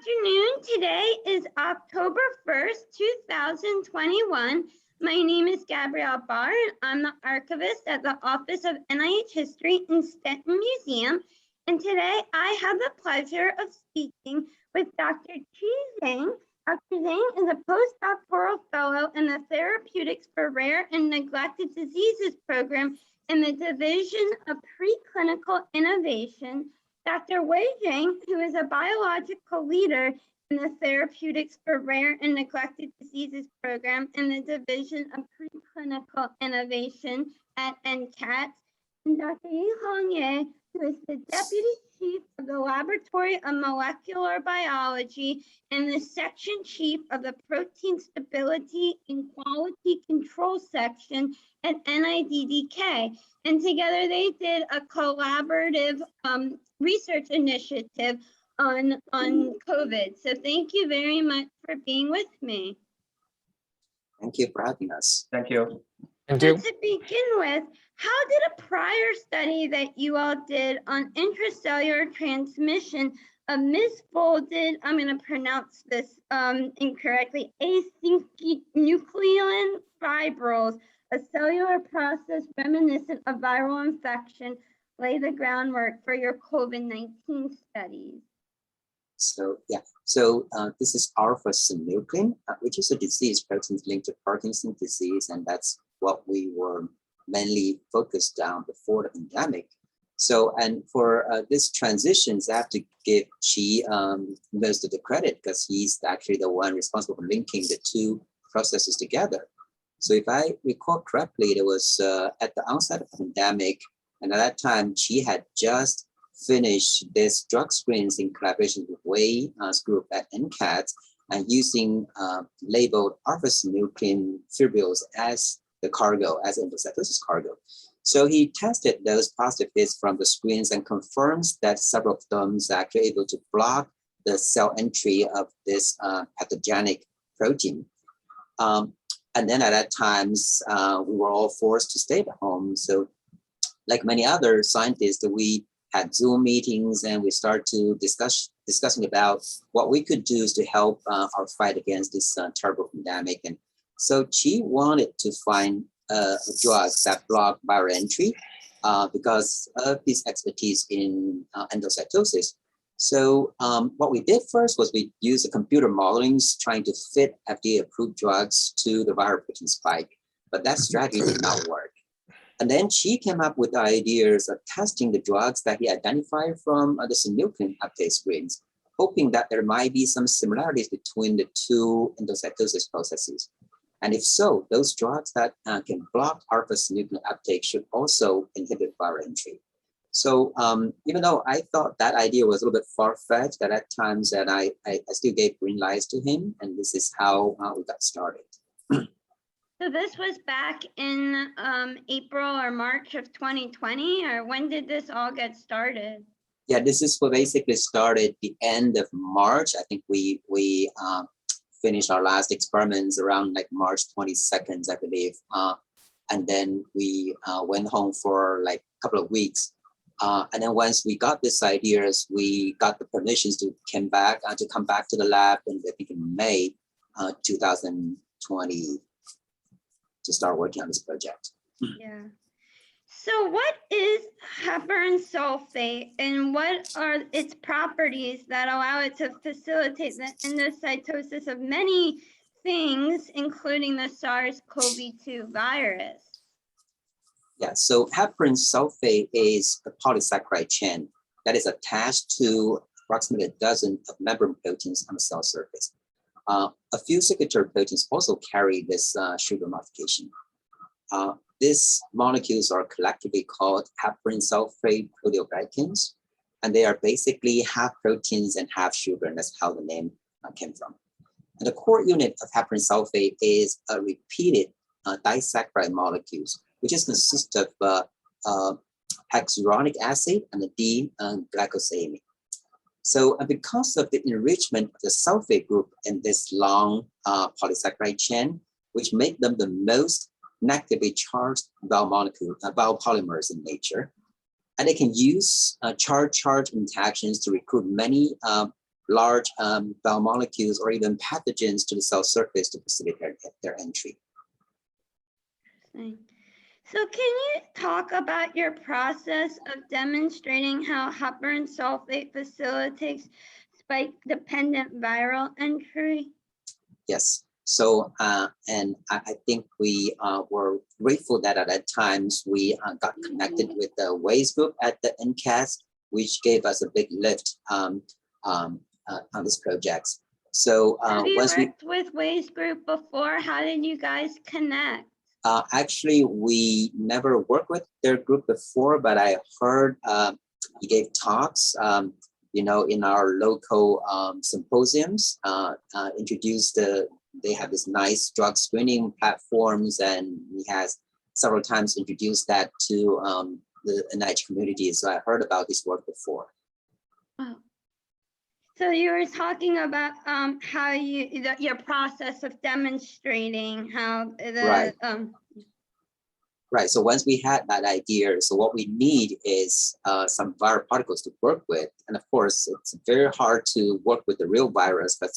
afternoon. Today is October 1st, 2021. My name is Gabrielle Barr, and I'm the archivist at the Office of NIH History in Stetten Museum. And today I have the pleasure of speaking with Dr. Qi Zhang. Dr. Zhang is a Post-Doctoral Fellow in the Therapeutics for Rare and Neglected Diseases program in the Division of Preclinical Innovation. Dr. Wei Zheng, who is a biological leader in the Therapeutics for Rare and Neglected Diseases program in the Division of Preclinical Innovation at NCATS, and Dr. Yihong Ye, who is the Deputy Chief of the Laboratory of Molecular Biology and the Section Chief of the Protein Stability and Quality Control Section at NIDDK. And together they did a collaborative research initiative on COVID. So thank you very much for being with me. Thank you for having us. Thank you. So to begin with, how did a prior study that you all did on intracellular transmission of misfolded, I'm going to pronounce this incorrectly, asynuclein fibrils, a cellular process reminiscent of viral infection, lay the groundwork for your COVID-19 studies? So this is alpha-synuclein, which is a disease protein linked to Parkinson's disease, and that's what we were mainly focused on before the pandemic. So, and for this transitions, I have to give Qi most of the credit because he's actually the one responsible for linking the two processes together. So if I recall correctly, it was at the onset of the pandemic, and at that time, Qi had just finished this drug screens in collaboration with Wei's group at NCATS and using labeled alpha-synuclein fibrils as the cargo, as endocytosis cargo. So he tested those positive hits from the screens and confirms that several of them are actually able to block the cell entry of this pathogenic protein. And then at that times, we were all forced to stay at home. So like many other scientists, we had Zoom meetings and we started to discussing about what we could do to help our fight against this terrible pandemic. And so Qi wanted to find drugs that block viral entry because of his expertise in endocytosis. So what we did first was we used the computer modelings trying to fit FDA-approved drugs to the viral protein spike, but that strategy did not work. And then Qi came up with ideas of testing the drugs that he identified from the synuclein uptake screens, hoping that there might be some similarities between the two endocytosis processes. And if so, those drugs that can block alpha-synuclein uptake should also inhibit viral entry. So even though I thought that idea was a little bit far-fetched at times, that I still gave green lights to him, and this is how we got started. So this was back in April or March of 2020, or when did this all get started? Yeah, this is what basically started the end of March. I think we finished our last experiments around like March 22nd, I believe. And then we went home for like a couple of weeks. And then once we got these ideas, we got the permissions to come back to the lab, and I think in May 2020 to start working on this project. Yeah. So what is haparan sulfate, and what are its properties that allow it to facilitate the endocytosis of many things, including the SARS-CoV-2 virus? Yeah, so heparan sulfate is a polysaccharide chain that is attached to approximately a dozen of membrane proteins on the cell surface. A few secretory proteins also carry this sugar modification. These molecules are collectively called heparan sulfate proteoglycans, and they are basically half proteins and half sugar, and that's how the name came from. And the core unit of heparan sulfate is a repeated disaccharide molecules, which is consist of hexuronic acid and the D-glycosamine. So because of the enrichment of the sulfate group in this long polysaccharide chain, which make them the most negatively charged biopolymers in nature, and they can use charge-charge interactions to recruit many large biomolecules or even pathogens to the cell surface to facilitate their entry. So can you talk about your process of demonstrating how haparan sulfate facilitates spike-dependent viral entry? Yes. So, and I think we were grateful that at that times we got connected with the Wei's group at the NCATS, which gave us a big lift on this project. So have you once worked with Wei's group before? How did you guys connect? Actually, we never worked with their group before, but I heard he gave talks, you know, in our local symposiums, introduced they have this nice drug screening platforms, and he has several times introduced that to the NIH community. So I heard about this work before. Oh. So you were talking about how your process of demonstrating how the Right. So once we had that idea, so what we need is some viral particles to work with, and of course it's very hard to work with the real virus, but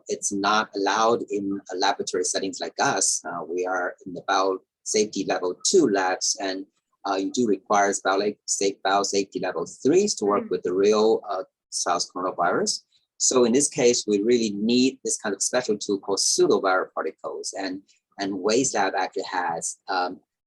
it's not allowed in laboratory settings like us. We are in about safety level 2 labs, and you do require biosafety level 3s to work with the real SARS coronavirus. So in this case, we really need this kind of special tool called pseudoviral particles, and Wei's lab actually has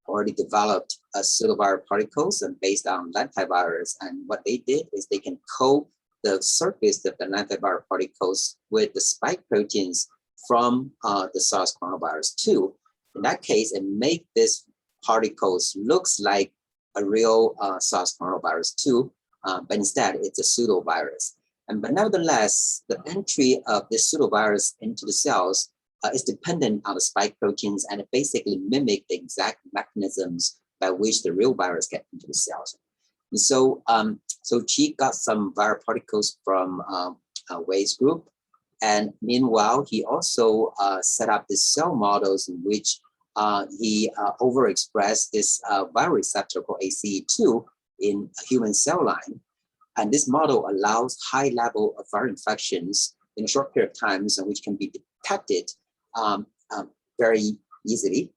already developed a pseudoviral particles and based on lentivirus. And what they did is they can coat the surface of the lentiviral particles with the spike proteins from the SARS coronavirus 2. In that case, it make this particles looks like a real SARS coronavirus 2, but instead it's a pseudovirus. But nevertheless, the entry of this pseudovirus into the cells is dependent on the spike proteins, and it basically mimic the exact mechanisms by which the real virus get into the cells. And so, so Qi got some viral particles from Wei's group, and meanwhile, he also set up the cell models in which he overexpressed this viral receptor called ACE2 in a human cell line. And this model allows high level of viral infections in a short period of time, so which can be detected very easily.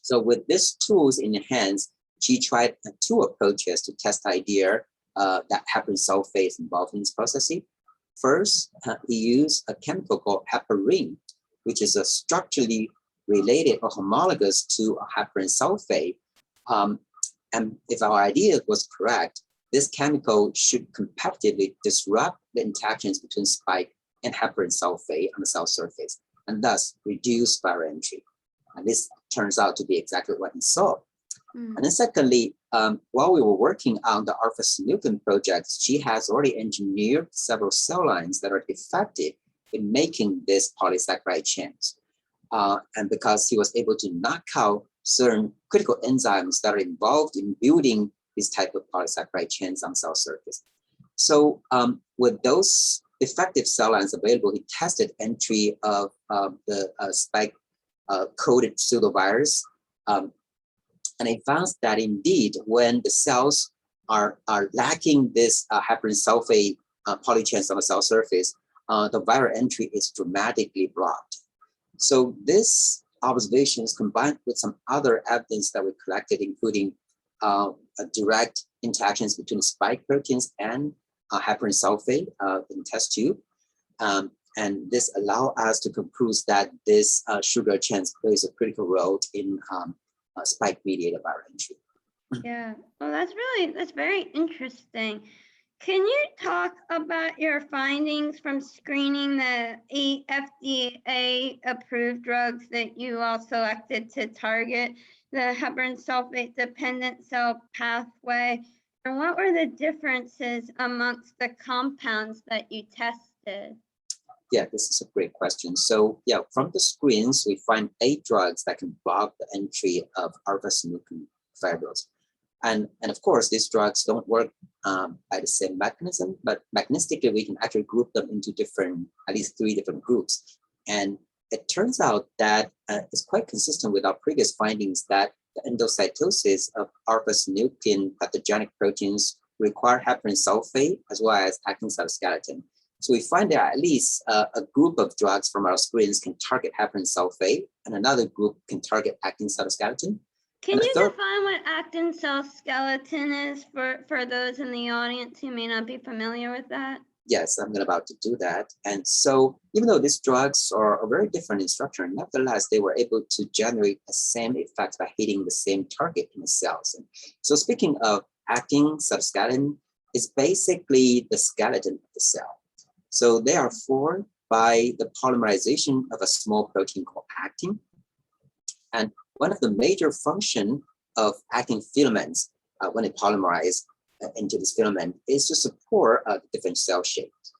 So with these tools in hands, she tried 2 approaches to test the idea that haparan sulfate is involved in this processing. First, he used a chemical called haparin, which is a structurally related or homologous to a haparan sulfate. And if our idea was correct, this chemical should competitively disrupt the interactions between spike and haparan sulfate on the cell surface, and thus reduce viral entry. And this turns out to be exactly what we saw. And then secondly, while we were working on the alpha-synuclein project, she has already engineered several cell lines that are effective in making this polysaccharide chains. And because he was able to knock out certain critical enzymes that are involved in building this type of polysaccharide chains on cell surface. So with those effective cell lines available, he tested entry of the spike-coded pseudovirus. And he found that indeed, when the cells are lacking this haparan sulfate polychains on the cell surface, the viral entry is dramatically blocked. So this observations combined with some other evidence that we collected, including direct interactions between spike proteins and haparan sulfate in test tube. And this allow us to conclude that this sugar chains plays a critical role in spike-mediated viral entry. Yeah, well, that's very interesting. Can you talk about your findings from screening the 8 FDA-approved drugs that you all selected to target the haparan sulfate dependent cell pathway? And what were the differences amongst the compounds that you tested? Yeah, this is a great question. So yeah, from the screens, we find 8 drugs that can block the entry of alpha-synuclein fibrils. And of course, these drugs don't work by the same mechanism, but mechanistically, we can actually group them into at least 3 different groups. And it turns out that it's quite consistent with our previous findings that the endocytosis of alpha-synuclein pathogenic proteins require heparan sulfate as well as actin cytoskeleton. So we find that at least a group of drugs from our screens can target heparan sulfate, and another group can target actin cytoskeleton. Can you define what actin cell skeleton is for those in the audience who may not be familiar with that? Yes, I'm about to do that. And so even though these drugs are very different in structure, nevertheless, they were able to generate the same effect by hitting the same target in the cells. And so speaking of actin cytoskeleton, it's basically the skeleton of the cell. So they are formed by the polymerization of a small protein called actin. And one of the major functions of actin filaments when it polymerizes into this filament is to support different cell shapes.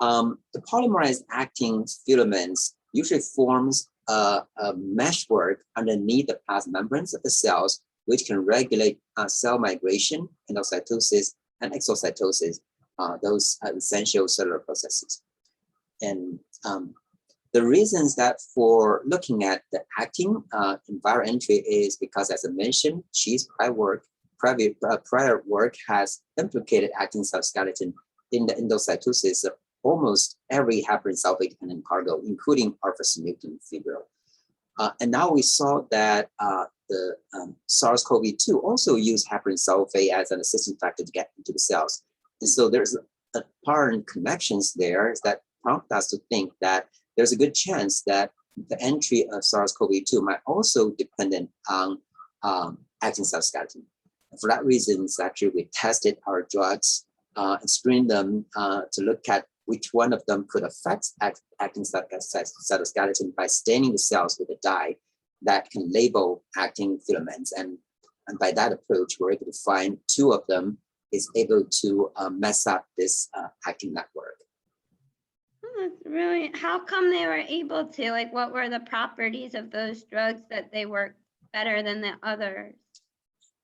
The polymerized actin filaments usually forms a meshwork underneath the plasma membranes of the cells, which can regulate cell migration, endocytosis, and exocytosis, those essential cellular processes. And the reasons that for looking at the actin in viral entry is because, as I mentioned, Qi's prior work has implicated actin cytoskeleton in the endocytosis of almost every heparan sulfate dependent cargo, including alpha-synuclein fibril. And now we saw that the SARS-CoV-2 also used heparan sulfate as an assistant factor to get into the cells. And so there's apparent connections there that prompt us to think that there's a good chance that the entry of SARS-CoV-2 might also dependent on actin cytoskeleton. For that reason, actually, we tested our drugs and screened them to look at which one of them could affect actin cytoskeleton by staining the cells with a dye that can label actin filaments. And by that approach, we're able to find two of them is able to mess up this actin network. That's really, how come they were able to? Like, what were the properties of those drugs that they work better than the others?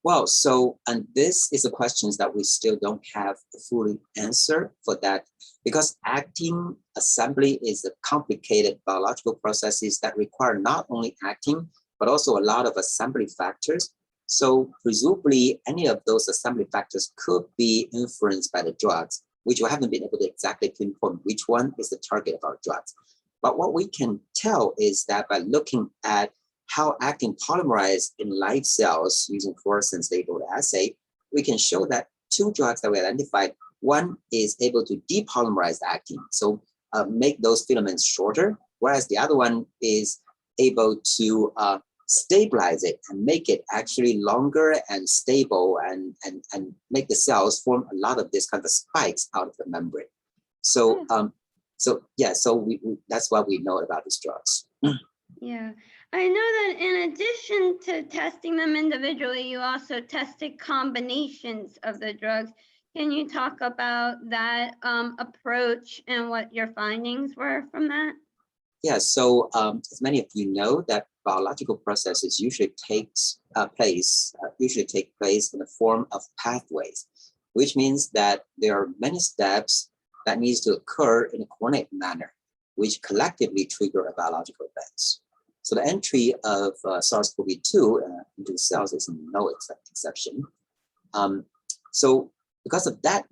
Well, so, and this is a question that we still don't have a fully answer for that, because actin assembly is a complicated biological processes that require not only actin, but also a lot of assembly factors. So presumably any of those assembly factors could be influenced by the drugs, which we haven't been able to exactly pinpoint which one is the target of our drugs. But what we can tell is that by looking at how actin polymerized in live cells using fluorescence labeled assay, we can show that two drugs that we identified, one is able to depolymerize the actin, so make those filaments shorter, whereas the other one is able to stabilize it and make it actually longer and stable and make the cells form a lot of this kind of spikes out of the membrane. So so we that's what we know about these drugs. Yeah, I know that in addition to testing them individually, you also tested combinations of the drugs. Can you talk about that approach and what your findings were from that? Yeah, so as many of you know, that biological processes usually take place in the form of pathways, which means that there are many steps that needs to occur in a coordinated manner, which collectively trigger a biological events. So the entry of SARS-CoV-2 into the cells is no exception. So because of that,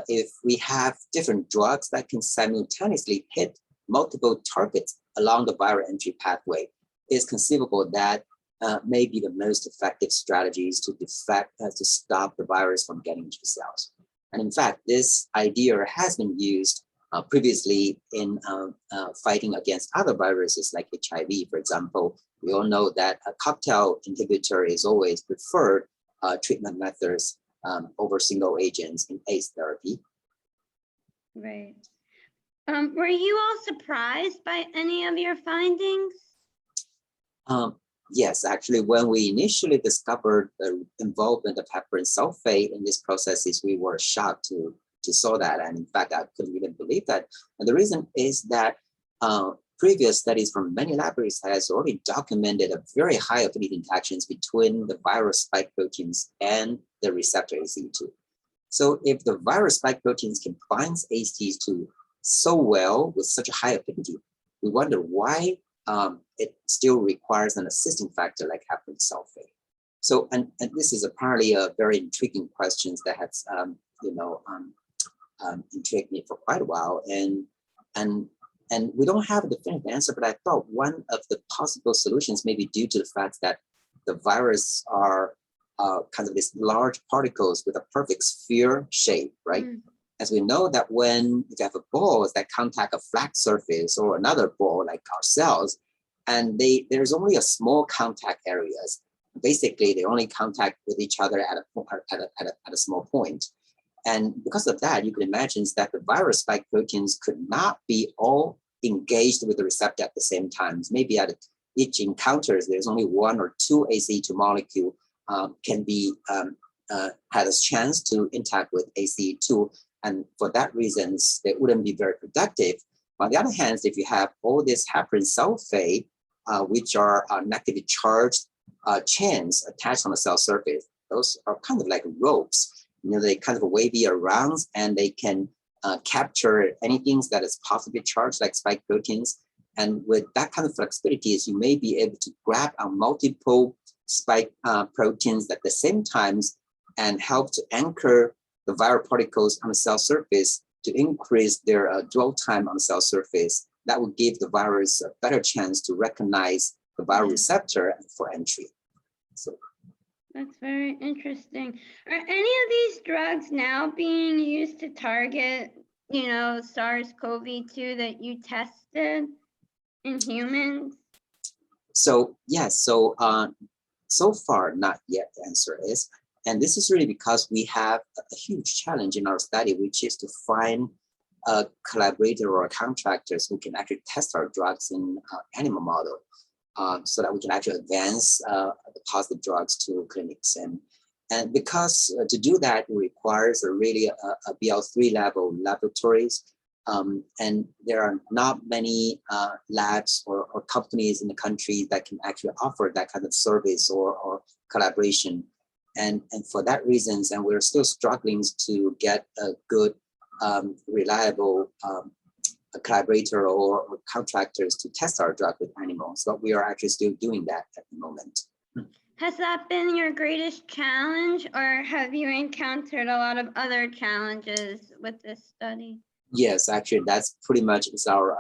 if we have different drugs that can simultaneously hit multiple targets along the viral entry pathway, it's conceivable that may be the most effective strategies to stop the virus from getting into the cells. And in fact, this idea has been used previously in fighting against other viruses like HIV, for example. We all know that a cocktail inhibitor is always preferred treatment methods over single agents in AIDS therapy. Right. Were you all surprised by any of your findings? Yes, actually, when we initially discovered the involvement of heparan sulfate in these processes, we were shocked to saw that. And in fact, I couldn't even believe that. And the reason is that previous studies from many laboratories has already documented a very high affinity interactions between the viral spike proteins and the receptor ACE2. So if the viral spike proteins can bind ACE2 so well with such a high affinity, we wonder why it still requires an assisting factor like heparan sulfate. So, and this is apparently a very intriguing question that has intrigued me for quite a while, and we don't have a definitive answer, but I thought one of the possible solutions may be due to the fact that the virus are kind of these large particles with a perfect sphere shape, right? As we know that when you have a ball that contact a flat surface or another ball like our cells, and there's only a small contact areas. Basically, they only contact with each other at a small point. And because of that, you can imagine that the virus spike proteins could not be all engaged with the receptor at the same time. Maybe at each encounters, there's only one or two ACE2 molecule can be had a chance to interact with ACE2. And for that reasons, they wouldn't be very productive. On the other hand, if you have all this haparan sulfate, which are negatively charged chains attached on the cell surface, those are kind of like ropes. They kind of wavy around and they can capture anything that is possibly charged like spike proteins. And with that kind of flexibility, you may be able to grab on multiple spike proteins at the same time and help to anchor the viral particles on the cell surface to increase their dwell time on the cell surface. That will give the virus a better chance to recognize the viral receptor for entry. So that's very interesting. Are any of these drugs now being used to target, SARS-CoV-2 that you tested in humans? So yes, so far not yet, the answer is. And this is really because we have a huge challenge in our study, which is to find a collaborator or contractors who can actually test our drugs in animal model, so that we can actually advance the positive drugs to clinics. And because to do that, it requires a BL3 level laboratories. And there are not many labs or companies in the country that can actually offer that kind of service or collaboration. And for that reasons, and we're still struggling to get a good, reliable collaborator or contractors to test our drug with animals. But we are actually still doing that at the moment. Has that been your greatest challenge, or have you encountered a lot of other challenges with this study? Yes, actually, that's pretty much our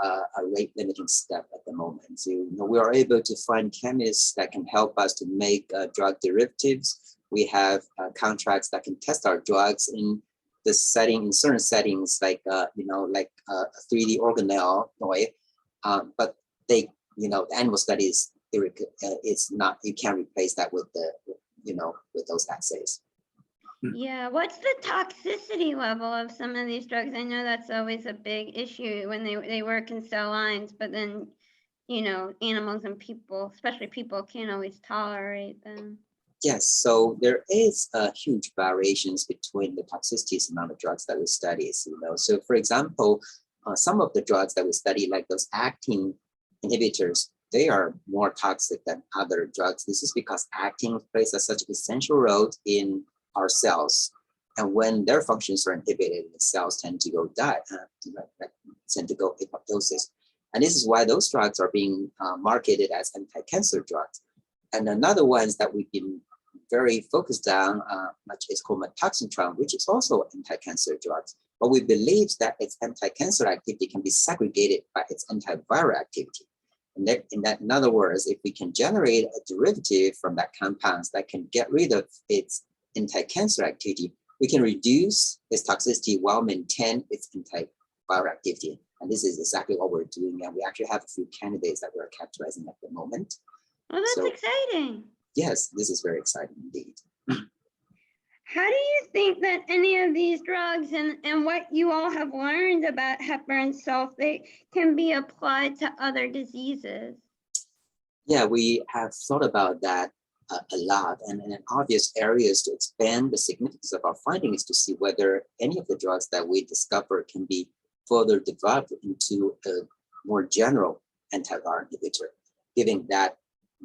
rate limiting step at the moment. So, we are able to find chemists that can help us to make drug derivatives. We have contracts that can test our drugs in the setting, in certain settings, like a 3D organelle, but the animal studies, it's not, you can't replace that with with those assays. Yeah, what's the toxicity level of some of these drugs? I know that's always a big issue when they work in cell lines, but then, animals and people, especially people, can't always tolerate them. Yes, so there is huge variations between the toxicities among the drugs that we study. So for example, some of the drugs that we study, like those actin inhibitors, they are more toxic than other drugs. This is because actin plays such an essential role in our cells. And when their functions are inhibited, the cells tend to go tend to go apoptosis. And this is why those drugs are being marketed as anti-cancer drugs. And another ones that we've been very focused on is called methoxytran, which is also anti-cancer drugs. But we believe that its anti-cancer activity can be segregated by its antiviral activity. In other words, if we can generate a derivative from that compound that can get rid of its anti-cancer activity, we can reduce its toxicity while maintain its antiviral activity. And this is exactly what we're doing. And we actually have a few candidates that we're characterizing at the moment. Well, that's exciting. Yes, this is very exciting indeed. How do you think that any of these drugs and what you all have learned about heparan sulfate can be applied to other diseases? Yeah, we have thought about that a lot, and an obvious areas to expand the significance of our findings to see whether any of the drugs that we discover can be further developed into a more general antiviral inhibitor, given that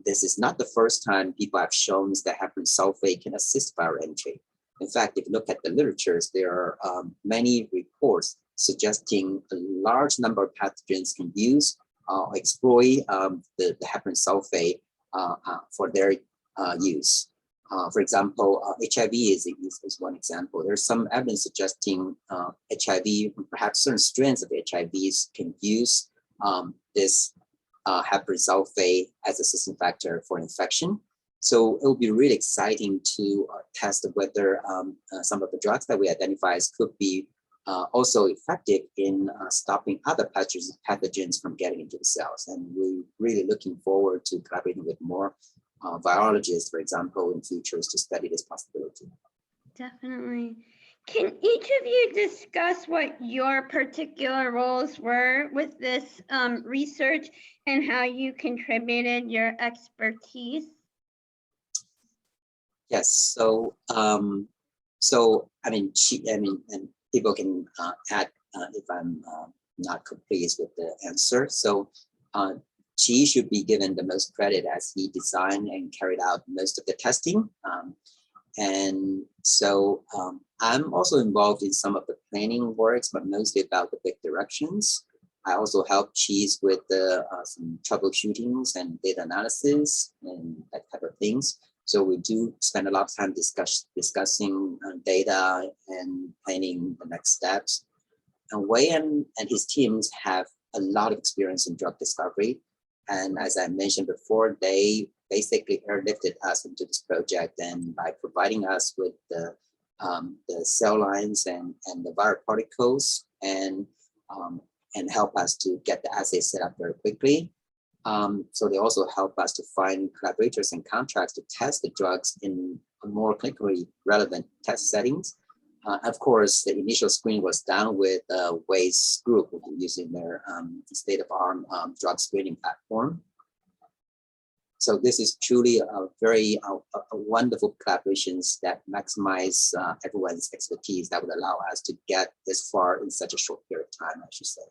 this is not the first time people have shown that heparan sulfate can assist viral entry. In fact, if you look at the literatures, there are many reports suggesting a large number of pathogens can use or exploit the heparan sulfate for their use. For example, HIV is one example. There's some evidence suggesting HIV, perhaps certain strains of HIVs can use this haparan sulfate as a system factor for infection. So it will be really exciting to test whether some of the drugs that we identify could be also effective in stopping other pathogens from getting into the cells. And we're really looking forward to collaborating with more virologists, for example, in futures to study this possibility. Definitely. Can each of you discuss what your particular roles were with this research and how you contributed your expertise? Yes. So, and people can add if I'm not complete with the answer. So, Qi should be given the most credit as he designed and carried out most of the testing. And so I'm also involved in some of the planning works, but mostly about the big directions. I also help Qi with the some troubleshootings and data analysis and that type of things. So we do spend a lot of time discussing data and planning the next steps. And Wei and his teams have a lot of experience in drug discovery. And as I mentioned before, they basically airlifted us into this project, and by providing us with the cell lines and the viral particles and help us to get the assay set up very quickly. So they also help us to find collaborators and contracts to test the drugs in more clinically relevant test settings. Of course, the initial screen was done with Wei's group using their state-of-the-art drug screening platform. So this is truly a very wonderful collaborations that maximize everyone's expertise that would allow us to get this far in such a short period of time, I should say.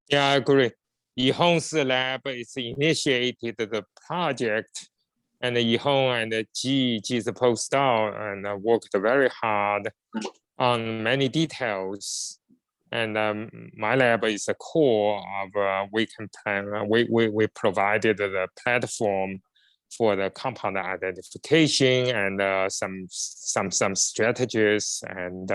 Yeah, I agree. Yihong's lab is initiated the project, and Yihong and Qi the postdoc and worked very hard on many details. And my lab is the core of we can plan. We provided the platform for the compound identification and some strategies and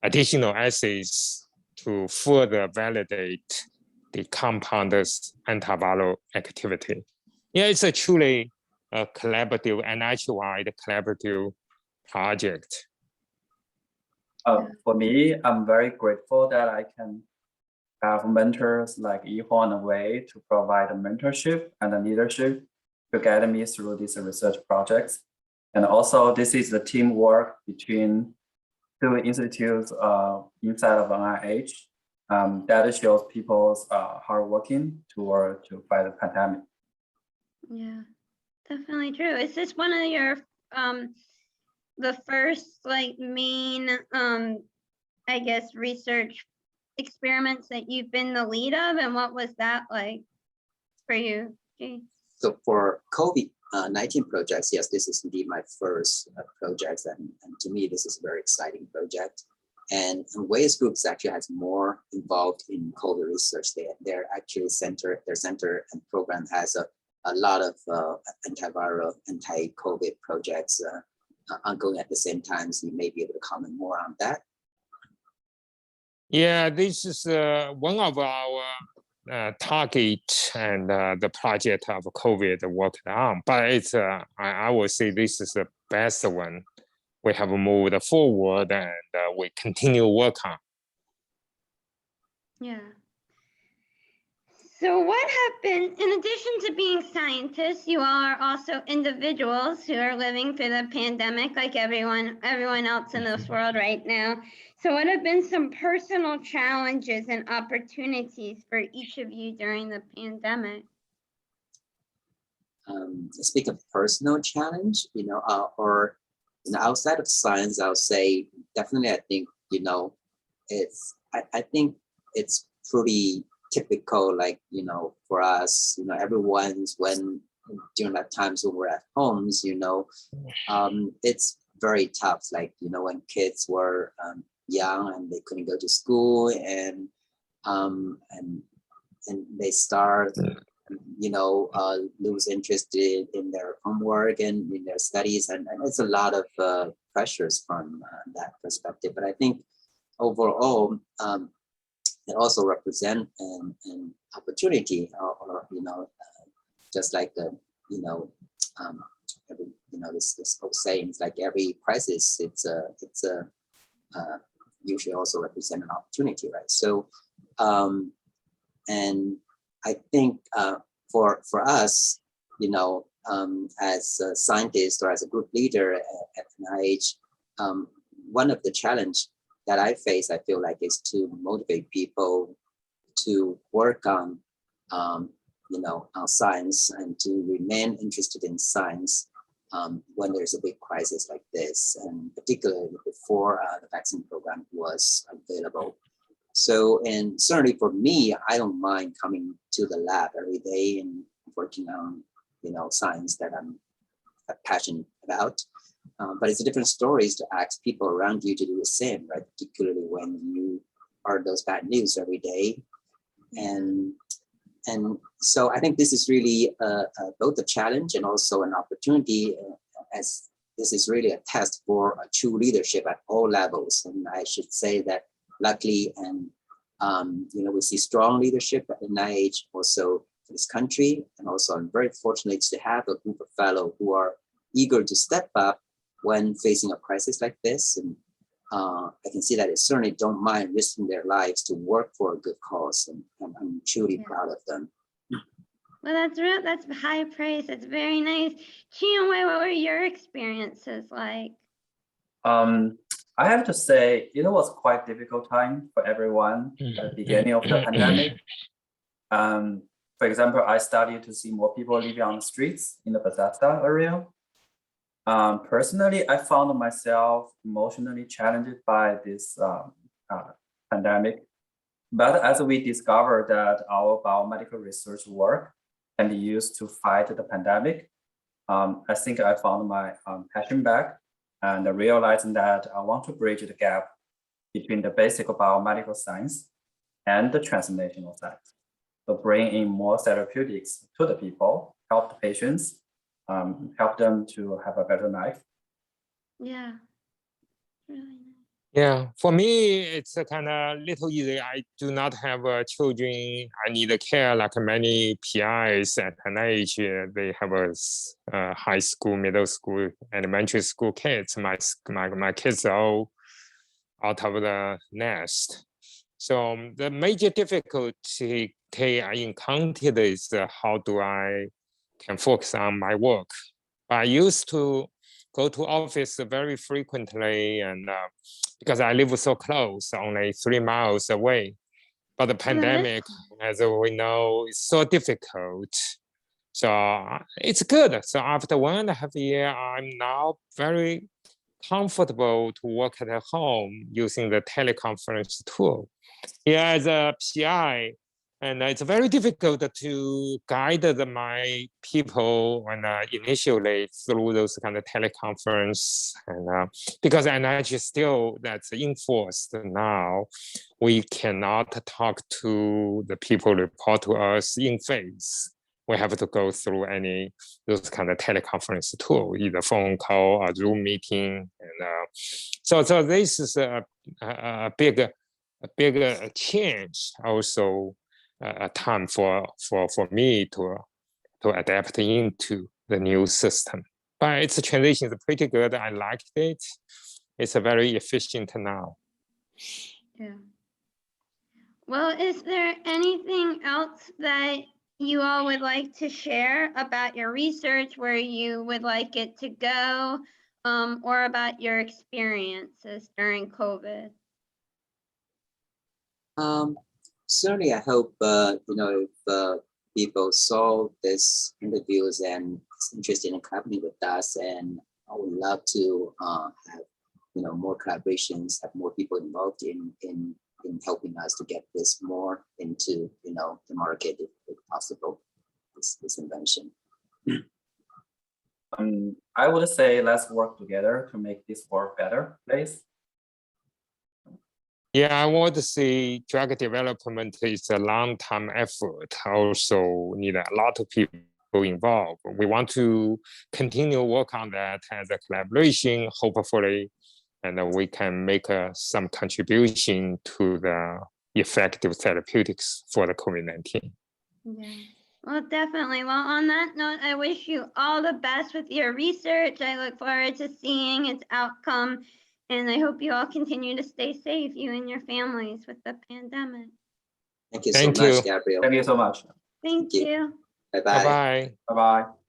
additional assays to further validate the compound's antiviral activity. Yeah, it's a truly collaborative and NIH-wide collaborative project. For me, I'm very grateful that I can have mentors like Yihong and Wei to provide a mentorship and a leadership to guide me through these research projects. And also, this is the teamwork between two institutes inside of NIH that shows people's hard working to fight the pandemic. Yeah, definitely true. Is this one of your the first like main I guess research experiments that you've been the lead of, and what was that like for you? Qi? So for COVID-19 projects, yes, this is indeed my first project, and to me this is a very exciting project. And Wei's group actually has more involved in COVID research. They're actually their center and program has a lot of antiviral, anti-COVID projects ongoing at the same time. So you may be able to comment more on that. Yeah, this is one of our target and the project of COVID worked on, but it's I would say this is the best one we have moved forward and we continue work on. Yeah. So what have been, in addition to being scientists, you all are also individuals who are living through the pandemic like everyone else in this world right now. So what have been some personal challenges and opportunities for each of you during the pandemic? Speak of personal challenge, or outside of science, I'll say definitely. I think I think it's pretty typical, like for us, everyone's during that times when we're at homes, it's very tough. Like when kids were young and they couldn't go to school, and they start lose interest in their homework and in their studies, and it's a lot of pressures from that perspective. But I think overall, it also represent an opportunity, or just like this old saying, like every crisis, it's usually also represent an opportunity, right? So, and I think for us, as a scientist or as a group leader at NIH, one of the challenge that I face, I feel like, is to motivate people to work on science and to remain interested in science when there's a big crisis like this, and particularly before the vaccine program was available. So, and certainly for me, I don't mind coming to the lab every day and working on, science that I'm passionate about. But it's a different story to ask people around you to do the same, right? Particularly when you are those bad news every day. And so I think this is really both a challenge and also an opportunity, as this is really a test for a true leadership at all levels. And I should say that luckily, and we see strong leadership at NIH also for this country, and also I'm very fortunate to have a group of fellows who are eager to step up when facing a crisis like this. And I can see that they certainly don't mind risking their lives to work for a good cause, and I'm truly proud of them. Well, that's high praise. That's very nice. Qi and Wei, what were your experiences like? I have to say, it was quite difficult time for everyone at the beginning of the pandemic. For example, I started to see more people living on the streets in the Bethesda area. Personally, I found myself emotionally challenged by this pandemic. But as we discovered that our biomedical research work can be used to fight the pandemic, I think I found my passion back, and realizing that I want to bridge the gap between the basic biomedical science and the translational science. So bring in more therapeutics to the people, help the patients, help them to have a better life. Yeah, really nice. Yeah, for me, it's a kind of little easy. I do not have children. I need care like many PIs at NIH. They have a high school, middle school, elementary school kids. My kids are all out of the nest. So the major difficulty I encountered is how do I can focus on my work. I used to go to office very frequently, and because I live so close, only 3 miles away. But the pandemic, as we know, is so difficult. So it's good. So after 1.5 years, I'm now very comfortable to work at home using the teleconference tool. Yeah, as a PI, and it's very difficult to guide my people when initially through those kind of teleconference, and because NIH still that's enforced now, we cannot talk to the people report to us in face. We have to go through those kind of teleconference tool, either phone call or Zoom meeting, and so this is a big change, also a time for me to adapt into the new system. But its transition is pretty good. I liked it. It's a very efficient now. Yeah. Well, is there anything else that you all would like to share about your research, where you would like it to go, or about your experiences during COVID? Certainly, I hope if people saw this interviews and is interested in collaborating with us, and I would love to have more collaborations, have more people involved in helping us to get this more into the market if possible. This invention. I would say let's work together to make this world better place. Yeah, I want to say drug development is a long-term effort. Also need a lot of people involved. We want to continue work on that as a collaboration, hopefully, and we can make some contribution to the effective therapeutics for the COVID-19. Yeah. Well, definitely. Well, on that note, I wish you all the best with your research. I look forward to seeing its outcome, and I hope you all continue to stay safe, you and your families, with the pandemic. Thank you Thank so much, you. Gabrielle. Thank you so much. Thank you. you. Bye-bye. Bye-bye. Bye-bye.